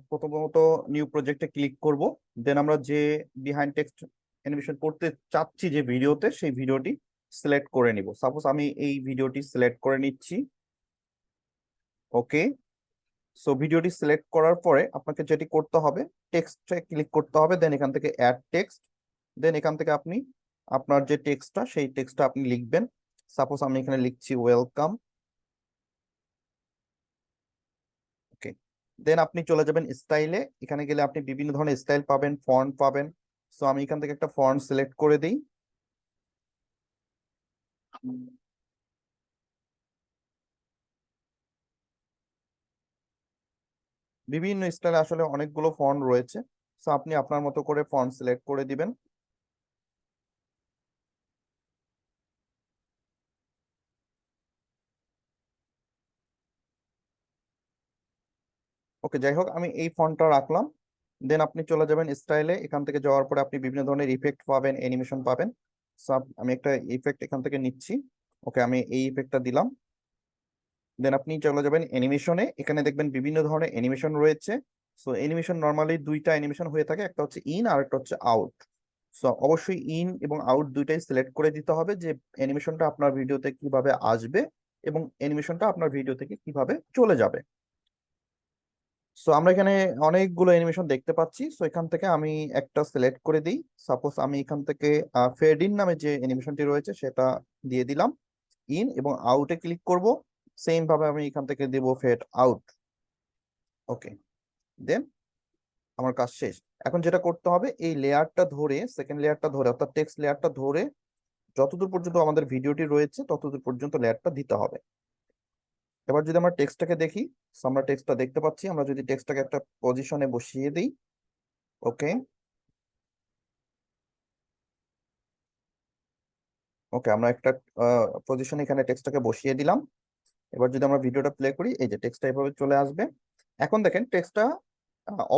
প্রথমত নিউ প্রজেক্টে ক্লিক করব। দেন আমরা যে বিহাইন্ড টেক্সট অ্যানিমেশন করতে চাচ্ছি যে ভিডিওতে, সেই ভিডিওটি সিলেক্ট করে নিব। সাপোজ আমি এই ভিডিওটি সিলেক্ট করে নিচ্ছি। ওকে, সো ভিডিওটি সিলেক্ট করার পরে আপনাকে যেটি করতে হবে, টেক্সটে ক্লিক করতে হবে, দেন এখান থেকে অ্যাড টেক্সট। দেন এখান থেকে আপনি আপনার যে টেক্সটটা, সেই টেক্সটটা আপনি লিখবেন। সাপোজ আমি এখানে লিখছি ওয়েলকাম। ওকে, দেন আপনি চলে যাবেন স্টাইলে। এখানে গেলে আপনি বিভিন্ন ধরনের স্টাইল পাবেন, ফন্ট পাবেন। সো আমি এখান থেকে একটা ফন্ট সিলেক্ট করে দিই। বিভিন্ন স্টাইলে আসলে অনেকগুলো ফন্ট রয়েছে, সো আপনি আপনার মতো করে ফন্ট সিলেক্ট করে দিবেন। ওকে, যাই হোক আমি এই ফন্টটা রাখলাম। দেন আপনি চলে যাবেন স্টাইলে। এখান থেকে যাওয়ার পরে আপনি বিভিন্ন ধরনের ইফেক্ট পাবেন, অ্যানিমেশন পাবেন। সো আমি একটা ইফেক্ট এখান থেকে নিচ্ছি। ওকে, আমি এই ইফেক্টটা দিলাম। দেন আপনি চলে যাবেন অ্যানিমেশনে। এখানে দেখবেন বিভিন্ন ধরনের অ্যানিমেশন রয়েছে। সো অ্যানিমেশন নর্মালি দুইটা অ্যানিমেশন হয়ে থাকে, একটা হচ্ছে ইন আর একটা হচ্ছে আউট। সো অবশ্যই ইন এবং আউট দুইটাই সিলেক্ট করে দিতে হবে, যে অ্যানিমেশনটা আপনার ভিডিওতে কিভাবে আসবে এবং অ্যানিমেশনটা আপনার ভিডিও থেকে কিভাবে চলে যাবে। সো আমরা এখানে অনেকগুলো অ্যানিমেশন দেখতে পাচ্ছি। সো এখান থেকে আমি একটা সিলেক্ট করে দিই। সাপোজ আমি এখান থেকে ফেড ইন নামে যে অ্যানিমেশনটি রয়েছে সেটা দিয়ে দিলাম। ইন এবং আউটে ক্লিক করব। সেম ভাবে আমি এখান থেকে দেব ফেড আউট। ওকে, দেন আমার কাজ শেষ। এখন যেটা করতে হবে, এই লেয়ারটা ধরে, সেকেন্ড লেয়ারটা ধরে, অর্থাৎ টেক্সট লেয়ারটা ধরে যতদূর পর্যন্ত আমাদের ভিডিওটি রয়েছে ততদূর পর্যন্ত লেয়ারটা দিতে হবে। এবার যদি আমরা টেক্সটটাকে দেখি, so আমরা টেক্সটটা দেখতে পাচ্ছি। আমরা যদি টেক্সটটাকে একটা পজিশনে বসিয়ে দিই। ওকে, ওকে, আমরা একটা পজিশনে এখানে টেক্সটটাকে বসিয়ে দিলাম। এবার যদি আমরা ভিডিওটা প্লে করি, এই যে টেক্সটটা এভাবে চলে আসবে। এখন দেখেন টেক্সটটা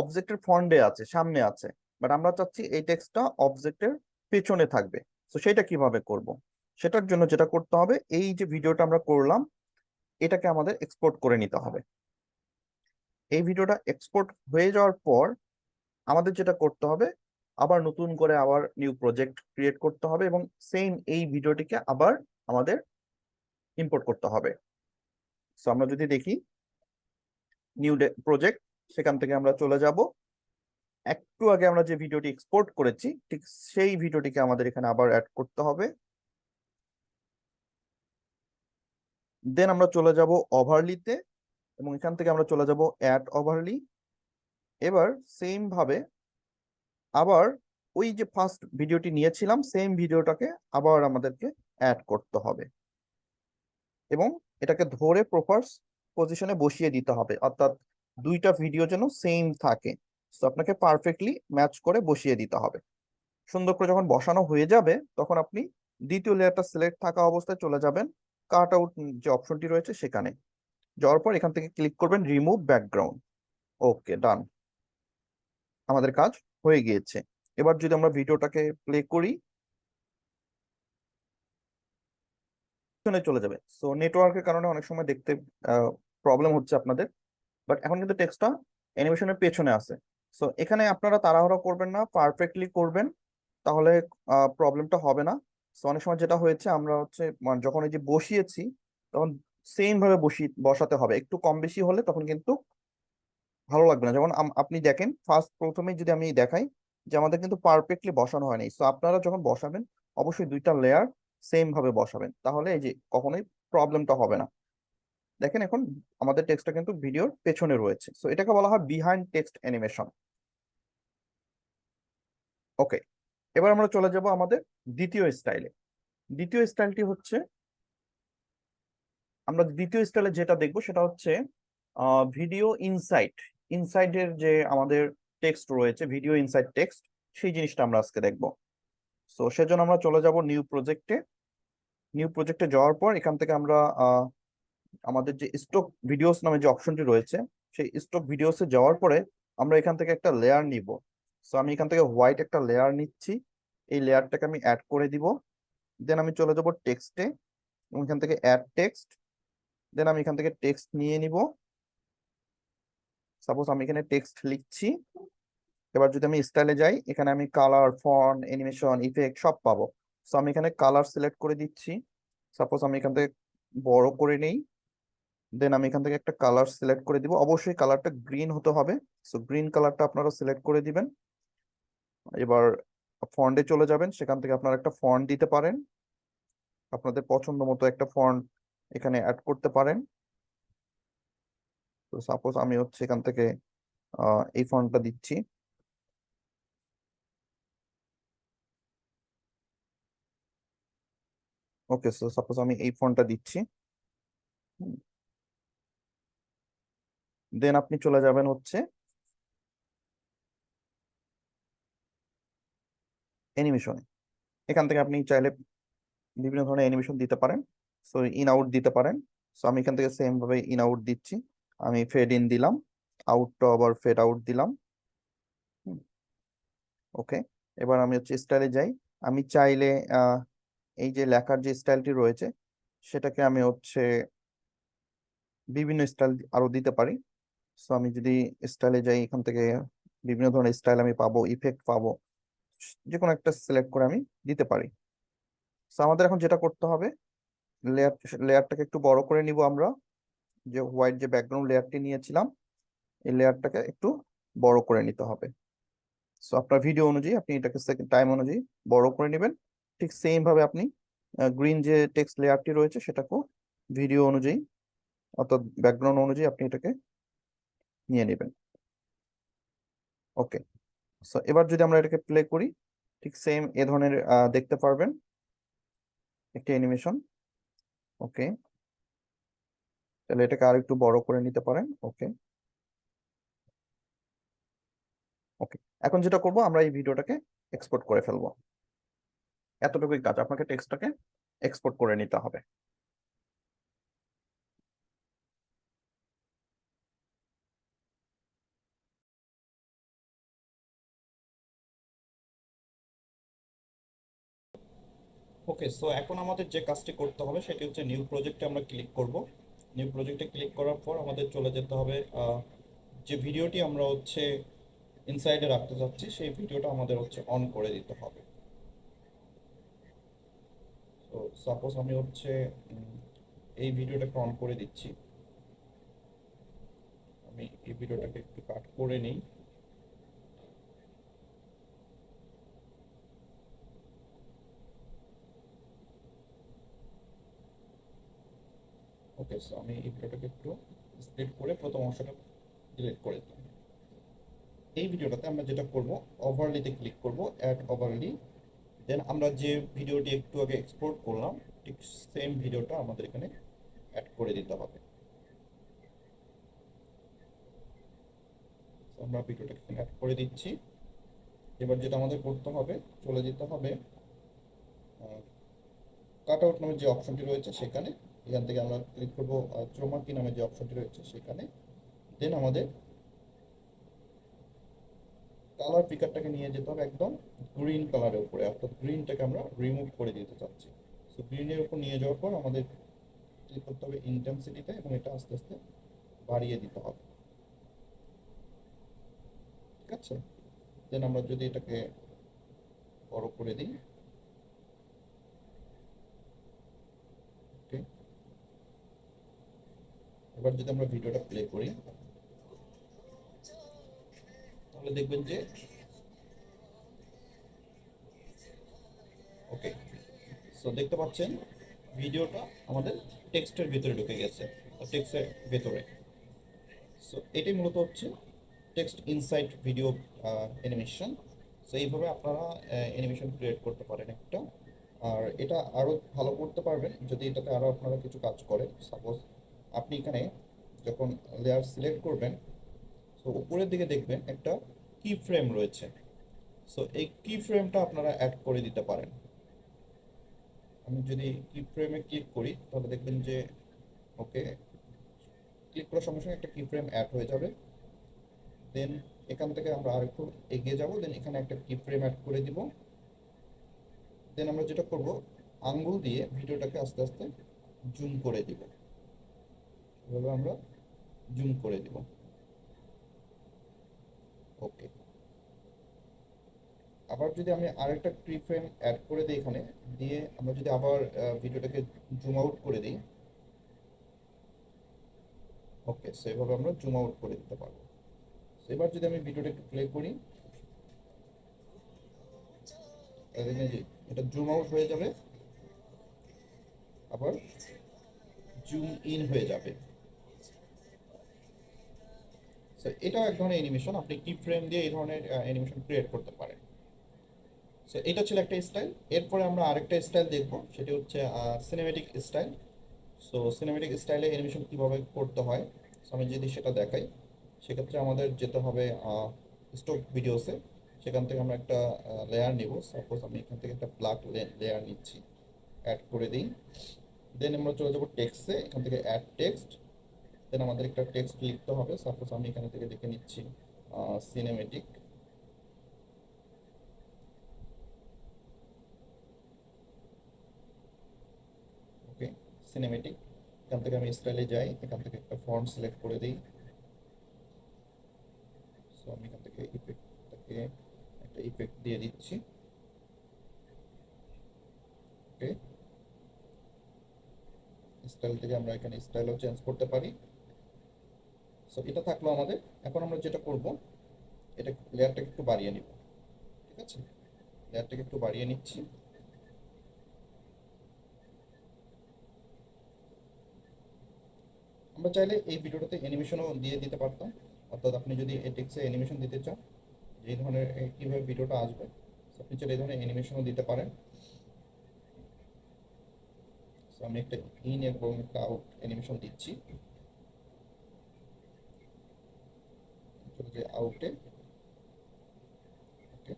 অবজেক্টের ফ্রন্টে আছে, সামনে আছে, বাট আমরা চাচ্ছি এই টেক্সটটা অবজেক্টের পেছনে থাকবে। তো সেটা কিভাবে করব? সেটার জন্য যেটা করতে হবে, এই যে ভিডিওটা আমরা করলাম, এটাকে আমাদের এক্সপোর্ট করে নিতে হবে। এই ভিডিওটা এক্সপোর্ট হয়ে যাওয়ার পর আমাদের যেটা করতে হবে, আবার নতুন করে আবার নিউ প্রজেক্ট ক্রিয়েট করতে হবে এবং সেম এই ভিডিওটিকে আবার আমাদের ইম্পোর্ট করতে হবে। সো আমরা যদি দেখি নিউ প্রজেক্ট, সেখান থেকে আমরা চলে যাব। একটু আগে আমরা যে ভিডিওটি এক্সপোর্ট করেছি, ঠিক সেই ভিডিওটিকে আমাদের এখানে আবার অ্যাড করতে হবে। দেন আমরা চলে যাব ওভারলিতে এবং এখান থেকে আমরা চলে যাব অ্যাড ওভারলি। এবার সেম ভাবে আবার ওই যে ফার্স্ট ভিডিওটি নিয়েছিলাম, সেম ভিডিওটাকে আবার আমাদেরকে অ্যাড করতে হবে এবং এটাকে ধরে প্রপার পজিশনে বসিয়ে দিতে হবে, অর্থাৎ দুইটা ভিডিও যেন সেম থাকে। তো আপনাকে পারফেক্টলি ম্যাচ করে বসিয়ে দিতে হবে। সুন্দর করে যখন বসানো হয়ে যাবে, তখন আপনি দ্বিতীয় লেয়ারটা সিলেক্ট থাকা অবস্থায় চলে যাবেন কাট আউট যে অপশনটি রয়েছে সেখানে। যাওয়ার পর এখান থেকে ক্লিক করবেন রিমুভ ব্যাকগ্রাউন্ড। ওকে, ডান, আমাদের কাজ হয়ে গিয়েছে। এবার যদি আমরা ভিডিওটাকে প্লে করি, পিছনে চলে যাবে। সো নেটওয়ার্কের কারণে অনেক সময় দেখতে প্রবলেম হচ্ছে আপনাদের, বাট এখন কিন্তু টেক্সটটা অ্যানিমেশনের পেছনে আছে। সো এখানে আপনারা তাড়াহুড়ো করবেন না, পারফেক্টলি করবেন, তাহলে প্রবলেমটা হবে না। সো অনেক সময় যেটা হয়েছে, আমরা হচ্ছে যখন এই যে বসিয়েছি, তখন সেম ভাবে বসাতে হবে। একটু কম বেশি হলে তখন কিন্তু ভালো লাগবে না। যেমন আপনি দেখেন, প্রথমে যদি আমি দেখাই যে আমাদের কিন্তু পারফেক্টলি বসানো হয়নি। সো আপনারা যখন বসাবেন, অবশ্যই দুইটা লেয়ার সেম ভাবে বসাবেন, তাহলে এই যে কখনোই প্রবলেমটা হবে না। দেখেন এখন আমাদের টেক্সটটা কিন্তু ভিডিওর পেছনে রয়েছে। সো এটাকে বলা হয় বিহাইন্ড টেক্সট অ্যানিমেশন। ওকে, এবার আমরা চলে যাব আমাদের দ্বিতীয় স্টাইলে। দ্বিতীয় স্টাইলটি হচ্ছে, আমরা দ্বিতীয় স্টাইলে যেটা দেখবো সেটা হচ্ছে ভিডিও ইনসাইট। ইনসাইডের যে আমাদের টেক্সট রয়েছে, ভিডিও ইনসাইড টেক্সট, সেই জিনিসটা আমরা আজকে দেখবো। সো সেজন্য আমরা চলে যাব নিউ প্রজেক্টে। নিউ প্রজেক্টে যাওয়ার পর এখান থেকে আমরা আমাদের যে স্টক ভিডিওস নামে যে অপশনটি রয়েছে, সেই স্টক ভিডিওসে যাওয়ার পরে আমরা এখান থেকে একটা লেয়ার নিব। সো আমি এখান থেকে হোয়াইট একটা লেয়ার নিচ্ছি। এই লেয়ারটাকে আমি অ্যাড করে দিব। দেন আমি চলে যাব টেক্সটে এবং এখান থেকে অ্যাড টেক্সট। দেন আমি এখান থেকে টেক্সট নিয়ে নিব। সাপোজ আমি এখানে টেক্সট লিখছি। এবার যদি আমি স্টাইলে যাই, এখানে আমি কালার, ফন্ট, অ্যানিমেশন, ইফেক্ট সব পাবো। সো আমি এখানে কালার সিলেক্ট করে দিচ্ছি। সাপোজ আমি এখান থেকে বড় করে নেই, দেন আমি এখান থেকে একটা কালার সিলেক্ট করে দিব। অবশ্যই কালারটা গ্রিন হতে হবে। সো গ্রিন কালারটা আপনারা সিলেক্ট করে দিবেন। এবার ফন্টে চলে যাবেন, সেখান থেকে আপনারা একটা ফন্ট দিতে পারেন, আপনাদের পছন্দ মতো একটা ফন্ট এখানে অ্যাড করতে পারেন। তো সাপোজ আমি হচ্ছে এখান থেকে এই ফন্টটা দিচ্ছি। ওকে, সো সাপোজ আমি এই ফন্টটা দিচ্ছি। দেন আপনি চলে যাবেন হচ্ছে অ্যানিমেশনে। এখান থেকে আপনি চাইলে বিভিন্ন ধরনের অ্যানিমেশন দিতে পারেন। সো ইন আউট দিতে পারেন। সো আমি এখান থেকে সেম ভাবে ইন আউট দিচ্ছি। আমি ফেড ইন দিলাম, আউটটা আবার ফেড আউট দিলাম। ওকে, এবার আমি হচ্ছে স্টাইলে যাই। আমি চাইলে আহ, এই যে লেখার যে স্টাইলটি রয়েছে সেটাকে আমি হচ্ছে বিভিন্ন স্টাইল আরো দিতে পারি। সো আমি যদি স্টাইলে যাই, এখান থেকে বিভিন্ন ধরনের স্টাইল আমি পাবো, ইফেক্ট পাবো, যে কোনো একটা সিলেক্ট করে আমি দিতে পারি। সো আমাদের এখন যেটা করতে হবে, লেয়ার লেয়ারটাকে একটু বড় করে নিব আমরা। যে হোয়াইট যে ব্যাকগ্রাউন্ড লেয়ারটি নিয়েছিলাম, এই লেয়ারটাকে একটু বড় করে নিতে হবে। সো আপনার ভিডিও অনুযায়ী আপনি এটাকে সেকেন্ড টাইম অনুযায়ী বড় করে নেবেন। ঠিক সেম ভাবে আপনি গ্রিন যে টেক্সট লেয়ারটি রয়েছে সেটাকেও ভিডিও অনুযায়ী অর্থাৎ ব্যাকগ্রাউন্ড অনুযায়ী আপনি এটাকে নিয়ে নেবেন। ওকে, সো এবার যদি আমরা এটাকে প্লে করি, ঠিক সেম এ ধরনের দেখতে পারবেন একটি অ্যানিমেশন। ওকে, তাহলে এটাকে আর একটু বড় করে নিতে পারেন। ওকে, ওকে, এখন যেটা করব, আমরা এই ভিডিওটাকে এক্সপোর্ট করে ফেলবো। এতটুকুই কাজ, আপনাকে টেক্সটটাকে এক্সপোর্ট করে নিতে হবে। ওকে, সো এখন আমাদের যে কাজটি করতে হবে সেটি হচ্ছে নিউ প্রজেক্টে আমরা ক্লিক করব। নিউ প্রজেক্টে ক্লিক করার পর আমাদের চলে যেতে হবে যে ভিডিওটি আমরা হচ্ছে ইনসাইডে রাখতে চাচ্ছি সেই ভিডিওটা আমাদের হচ্ছে অন করে দিতে হবে। তো সাপোজ আমি হচ্ছে এই ভিডিওটাকে অন করে দিচ্ছি। আমি এই ভিডিওটাকে একটু কাট করে নিই। ওকে, সো আমি এই ভিডিওটাকে একটু স্প্লিট করে প্রথম অংশটা ডিলিট করে দিলাম। এই ভিডিওটাতে আমরা যেটা করব, ওভারলিতে ক্লিক করব, অ্যাড ওভারলি। দেন আমরা যে ভিডিওটি একটু আগে এক্সপোর্ট করলাম ঠিক সেম ভিডিওটা আমাদের এখানে অ্যাড করে দিতে হবে। তো আমরা ভিডিওটা এখানে অ্যাড করে দিচ্ছি। এবার যেটা আমাদের করতে হবে, চলে যেতে হবে কাট আউট নামে যে অপশনটি রয়েছে সেখানে। এখান থেকে আমরা ক্লিক করব ক্রোমাকি নামে যে অপশনটি রয়েছে সেখানে। দেন আমাদের কালার পিকারটাকে নিয়ে যেতে হবে একদম গ্রিন কালারের উপরে, অর্থাৎ গ্রিনটাকে আমরা রিমুভ করে দিতে চাচ্ছি। সো গ্রিনের উপর নিয়ে যাওয়ার পর আমাদের ক্লিক করতে হবে ইন্টেন্সিটিতে এবং এটা আস্তে আস্তে বাড়িয়ে দিতে হবে। ঠিক আছে, দেন আমরা যদি এটাকে বড় করে দিই। ওকে, এবার যদি আমরা ভিডিওটা প্লে করি তাহলে দেখবেন যে ওকে, সো দেখতে পাচ্ছেন ভিডিওটা আমাদের টেক্সটের ভিতরে ঢুকে গেছে, টেক্সটের ভেতরে। সো এটাই মূলত হচ্ছে text inside video animation. So এইভাবে আপনারা অ্যানিমেশন ক্রিয়েট করতে পারেন একটা। আর এটা আরও ভালো করতে পারবেন যদি এটাতে আরও আপনারা কিছু কাজ করেন। সাপোজ আপনি এখানে যখন লেয়ার সিলেক্ট করবেন, সো উপরের দিকে দেখবেন একটা কি ফ্রেম রয়েছে। সো এই কি ফ্রেমটা আপনারা অ্যাড করে দিতে পারেন। আমি যদি কি ফ্রেমে ক্লিক করি তাহলে দেখবেন যে ওকে, ক্লিক করার সঙ্গে সঙ্গে একটা কি ফ্রেম অ্যাড হয়ে যাবে। দেন এখান থেকে আমরা আরেকটু এগিয়ে যাব, দেন এখানে একটা কি ফ্রেম অ্যাড করে দিব। দেন আমরা যেটা করব, আঙ্গুল দিয়ে ভিডিওটাকে আস্তে আস্তে জুম করে দিব। এভাবে আমরা জুম করে দিব। আবার যদি আমি আরেকটা কি ফ্রেম অ্যাড করে দিই এখানে, দিয়ে আমরা যদি আবার ভিডিওটাকে জুম আউট করে দিই, ওকে, সো এভাবে আমরা জুম আউট করে দিতে পারবো। এবার যদি আমি ভিডিওটা একটু প্লে করি, তাহলে যে এটা জুম আউট হয়ে যাবে, আবার জুম ইন হয়ে যাবে। সো এটাও এক ধরনের অ্যানিমেশন, আপনি কি ফ্রেম দিয়ে এই ধরনের অ্যানিমেশন ক্রিয়েট করতে পারেন। সো এটা ছিল একটা স্টাইল। এরপরে আমরা আরেকটা স্টাইল দেখবো, সেটি হচ্ছে সিনেমেটিক স্টাইল। সো সিনেমেটিক স্টাইলে অ্যানিমেশন কিভাবে করতে হয়, সো আমি যদি সেটা দেখাই, সেক্ষেত্রে আমাদের যেতে হবে স্টক ভিডিওসে। সেখান থেকে আমরা একটা লেয়ার নিব। সাপোজ আমি এখান থেকে একটা ব্ল্যাক লেয়ার নিচ্ছি, অ্যাড করে দিই। দেন আমরা চলে যাবো টেক্সটে, এখান থেকে অ্যাড টেক্সট। দেন আমাদের একটা টেক্সট লিখতে হবে। সাপোজ আমি এখান থেকে লিখে নিচ্ছি সিনেমেটিক। ওকে, সিনেমেটিক। এখান থেকে আমি স্টাইলে যাই, এখান থেকে একটা ফন্ট সিলেক্ট করে দিই। সো আমি এখান থেকে ইফেক্টটাকে একটা ইফেক্ট দিয়ে দিচ্ছি। ওকে, স্টাইল থেকে আমরা এখানে স্টাইলও চেঞ্জ করতে পারি। সো এটা থাকলো আমাদের। এখন আমরা যেটা করব, এটা লেয়ারটাকে একটু বাড়িয়ে নিব। ঠিক আছে, লেয়ারটাকে একটু বাড়িয়ে নিচ্ছি। আমরা চাইলে এই ভিডিওটাতে অ্যানিমেশনও দিয়ে দিতে পারতাম, অর্থাৎ আপনি যদি এই টেক্সটে অ্যানিমেশন দিতে চান, যে এই ধরনের কীভাবে ভিডিওটা আসবে, আপনি চাইলে এই ধরনের অ্যানিমেশনও দিতে পারেন। সো আমি একটা ইন এবং একটা আউট অ্যানিমেশন দিচ্ছি। চলে যাই আউটে। ওকে,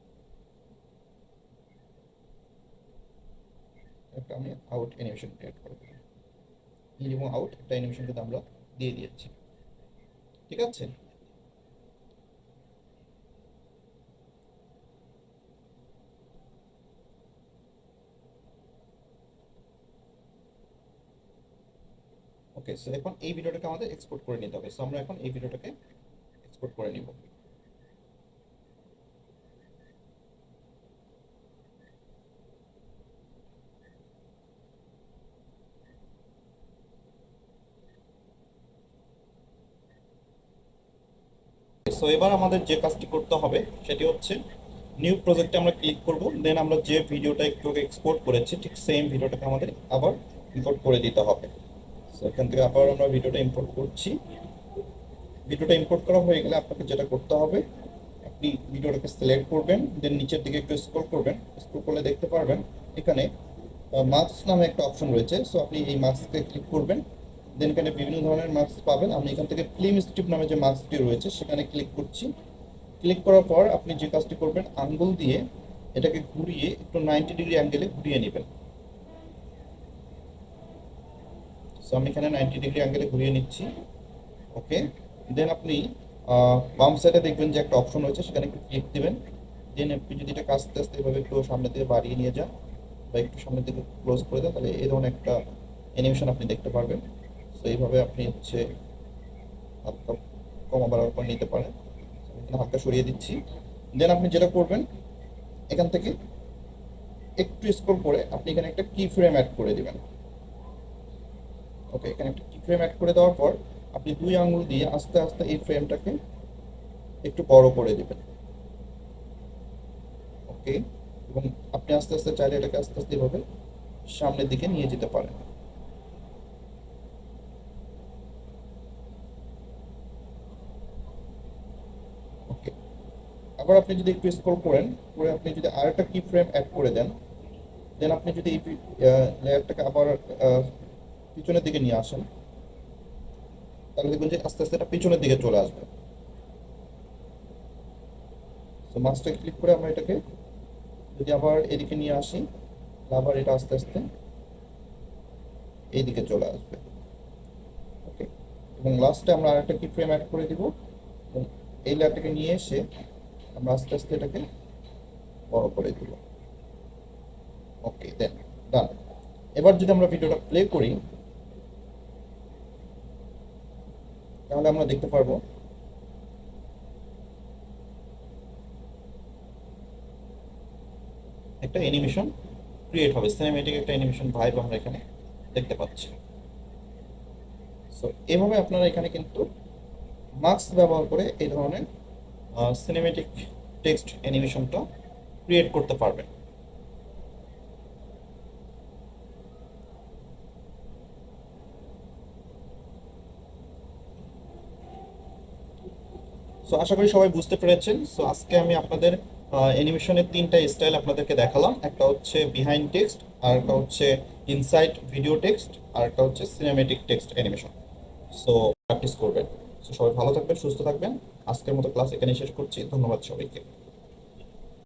একটা আমি আউট অ্যানিমেশন ক্রিয়েট করব। ইন এবং আউট একটা অ্যানিমেশন কিন্তু আমরা দিয়ে দিয়েছি। ঠিক আছে, ওকে। সো এখন এই ভিডিওটাকে আমাদের এক্সপোর্ট করে নিতে হবে। সো আমরা এখন এই ভিডিওটাকে এক্সপোর্ট করে নিব। সো এবার আমাদের যে কাজটি করতে হবে সেটি হচ্ছে, নিউ প্রজেক্টে আমরা ক্লিক করব। দেন আমরা যে ভিডিওটা একটু এক্সপোর্ট করেছি, ঠিক সেম ভিডিওটাকে আমাদের আবার ইম্পোর্ট করে দিতে হবে। সো এখান থেকে আবার আমরা ভিডিওটা ইম্পোর্ট করছি। ভিডিওটা ইম্পোর্ট করা হয়ে গেলে আপনাকে যেটা করতে হবে, আপনি ভিডিওটাকে সিলেক্ট করবেন, দেন নিচের দিকে একটু স্ক্রল করবেন। স্ক্রল করলে দেখতে পারবেন এখানে মার্কস নামে একটা অপশন রয়েছে। সো আপনি এই মার্কসকে ক্লিক করবেন। দেন এখানে বিভিন্ন ধরনের মার্কস পাবেন। আমি এখান থেকে ফিল্ম স্ট্রিপ নামে যে মার্কসটি রয়েছে সেখানে ক্লিক করছি। ক্লিক করার পর আপনি যে কাজটি করবেন, আঙ্গুল দিয়ে এটাকে ঘুরিয়ে একটু 90 ডিগ্রি অ্যাঙ্গেলে ঘুরিয়ে নেবেন। সো আমি এখানে 90 ডিগ্রি অ্যাঙ্গেলে ঘুরিয়ে নিচ্ছি। ওকে, দেন আপনি বাম সাইডে দেখবেন যে একটা অপশন রয়েছে, সেখানে একটু ক্লিক দিবেন। দেন আপনি যদি এটা আস্তে আস্তে এভাবে একটু সামনের দিকে বাড়িয়ে নিয়ে যান বা একটু সামনের দিকে ক্লোজ করে দেন, তাহলে এই ধরনের একটা অ্যানিমেশন আপনি দেখতে পারবেন। সো এইভাবে আপনি হচ্ছে হালকা কমা বাড়ার পর নিতে পারেন। আমি এখানে হালকা সরিয়ে দিচ্ছি। দেন আপনি যেটা করবেন, এখান থেকে একটু স্ক্রল করে আপনি এখানে একটা কি ফ্রেম অ্যাড করে দিবেন। ওকে, এখানে একটা কি ফ্রেম অ্যাড করে দেওয়ার পর আপনি দুই আঙুল দিয়ে আস্তে আস্তে এই ফ্রেমটাকে একটু বড় করে দিবেন। ওকে, এবং আপনি আস্তে আস্তে চাইলে এটাকে আস্তে আস্তে এভাবে সামনের দিকে নিয়ে যেতে পারেন। ওকে, আবার আপনি যদি একটু স্ক্রল করেন, করে আপনি যদি আরেকটা কি ফ্রেম অ্যাড করে দেন, দেন আপনি যদি এই লেয়ারটাকে আবার পিছনের দিকে নিয়ে আসেন, তাহলে দেখবেন যে আস্তে আস্তে এটা পিছনের দিকে চলে আসবে। তো মাস্টার ক্লিক করে আমরা এটাকে যদি আবার এদিকে নিয়ে আসি, আবার এটা আস্তে আস্তে এইদিকে চলে আসবে। ওকে, এবং লাস্টে আমরা আরেকটা কি ফ্রেম অ্যাড করে দিব, এবং এই লেয়ারটাকে নিয়ে এসে আমরা আস্তে আস্তে এটাকে বড় করে দিব। ওকে, দেন ডান। এবার যদি আমরা ভিডিওটা প্লে করি, তাহলে আমরা দেখতে পারবো একটা অ্যানিমেশন ক্রিয়েট হবে, সিনেমেটিক একটা অ্যানিমেশন ভাইব আমরা এখানে দেখতে পাচ্ছি। সো এভাবে আপনারা এখানে কিন্তু মাস্ক ব্যবহার করে এই ধরনের সিনেমেটিক টেক্সট অ্যানিমেশনটা ক্রিয়েট করতে পারবেন। সো আশা করি সবাই বুঝতে পেরেছেন। সো আজকে আমি আপনাদের অ্যানিমেশনের তিনটা স্টাইল আপনাদেরকে দেখালাম। একটা হচ্ছে বিহাইন্ড টেক্সট, আর একটা হচ্ছে ইনসাইড ভিডিও টেক্সট, আর একটা হচ্ছে cinematic text animation. So practice করবেন। সো সবাই ভালো থাকবেন, সুস্থ থাকবেন। আজকের মতো ক্লাস এখানেই শেষ করছি। ধন্যবাদ সবাইকে।